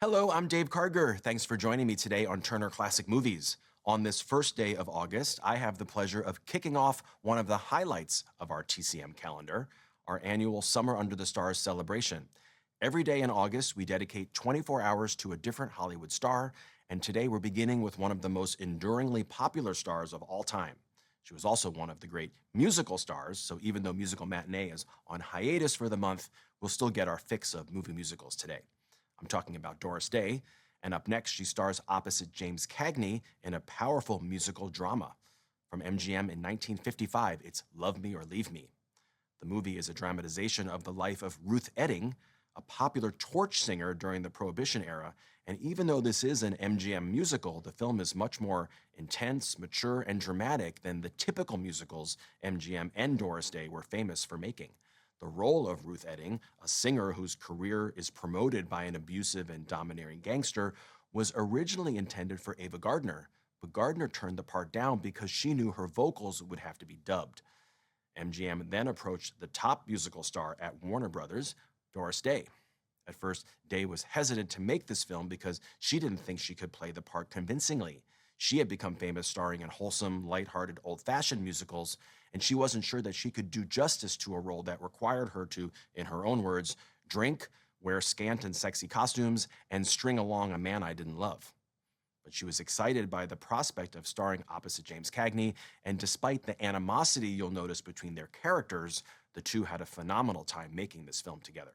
Hello, I'm Dave Karger. Thanks for joining me today on Turner Classic Movies. On this first day of August, I have the pleasure of kicking off one of the highlights of our TCM calendar, our annual Summer Under the Stars celebration. Every day in August, we dedicate 24 hours to a different Hollywood star, and today we're beginning with one of the most enduringly popular stars of all time. She was also one of the great musical stars, so even though Musical Matinee is on hiatus for the month, we'll still get our fix of movie musicals today. I'm talking about Doris Day, and up next, she stars opposite James Cagney in a powerful musical drama. From MGM in 1955, it's Love Me or Leave Me. The movie is a dramatization of the life of Ruth Etting, a popular torch singer during the Prohibition era, and even though this is an MGM musical, the film is much more intense, mature, and dramatic than the typical musicals MGM and Doris Day were famous for making. The role of Ruth Etting, a singer whose career is promoted by an abusive and domineering gangster, was originally intended for Ava Gardner, but Gardner turned the part down because she knew her vocals would have to be dubbed. MGM then approached the top musical star at Warner Brothers, Doris Day. At first, Day was hesitant to make this film because she didn't think she could play the part convincingly. She had become famous starring in wholesome, lighthearted, old-fashioned musicals, and she wasn't sure that she could do justice to a role that required her to, in her own words, drink, wear scant and sexy costumes, and string along a man I didn't love. But she was excited by the prospect of starring opposite James Cagney, and despite the animosity you'll notice between their characters, the two had a phenomenal time making this film together.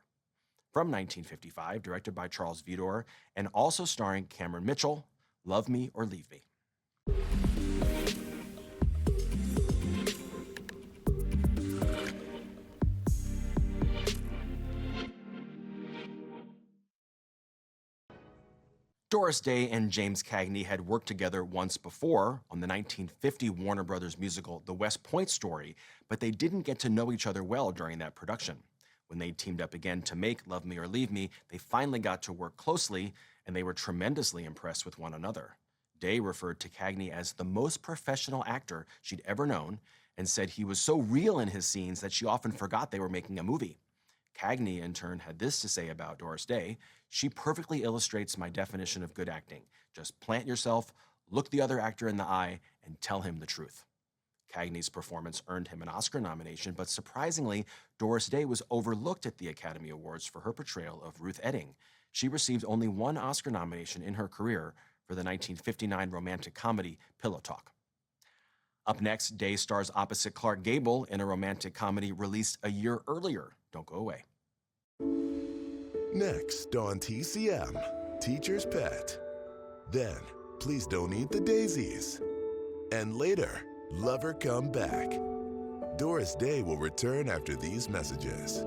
From 1955, directed by Charles Vidor, and also starring Cameron Mitchell, Love Me or Leave Me. Doris Day and James Cagney had worked together once before on the 1950 Warner Brothers musical The West Point Story, but they didn't get to know each other well during that production. When they teamed up again to make Love Me or Leave Me, they finally got to work closely, and they were tremendously impressed with one another. Day referred to Cagney as the most professional actor she'd ever known and said he was so real in his scenes that she often forgot they were making a movie. Cagney, in turn, had this to say about Doris Day: "She perfectly illustrates my definition of good acting. Just plant yourself, look the other actor in the eye, and tell him the truth." Cagney's performance earned him an Oscar nomination, but surprisingly, Doris Day was overlooked at the Academy Awards for her portrayal of Ruth Etting. She received only one Oscar nomination in her career for the 1959 romantic comedy Pillow Talk. Up next, Day stars opposite Clark Gable in a romantic comedy released a year earlier. Don't go away. Next on TCM, Teacher's Pet. Then, Please Don't Eat the Daisies. And later, Lover Come Back. Doris Day will return after these messages.